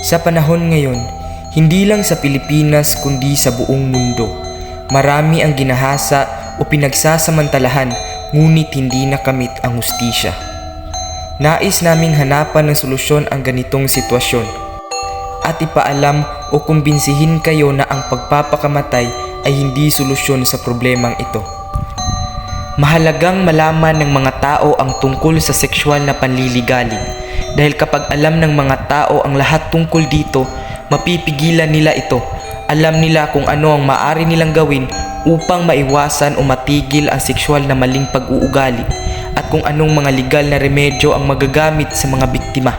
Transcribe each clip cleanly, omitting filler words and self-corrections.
Sa panahon ngayon, hindi lang sa Pilipinas kundi sa buong mundo, marami ang ginahasa o pinagsasamantalahan ngunit hindi nakamit ang hustisya. Nais naming hanapan ng solusyon ang ganitong sitwasyon at ipaalam o kumbinsihin kayo na ang pagpapakamatay ay hindi solusyon sa problemang ito. Mahalagang malaman ng mga tao ang tungkol sa sexual na panliligalig dahil kapag alam ng mga tao ang lahat tungkol dito, mapipigilan nila ito. Alam nila kung ano ang maaari nilang gawin upang maiwasan o matigil ang sexual na maling pag-uugali at kung anong mga legal na remedyo ang magagamit sa mga biktima.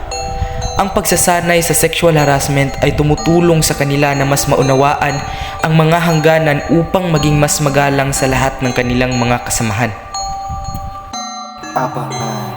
Ang pagsasanay sa sexual harassment ay tumutulong sa kanila na mas maunawaan ang mga hangganan upang maging mas magalang sa lahat ng kanilang mga kasamahan. Abangan.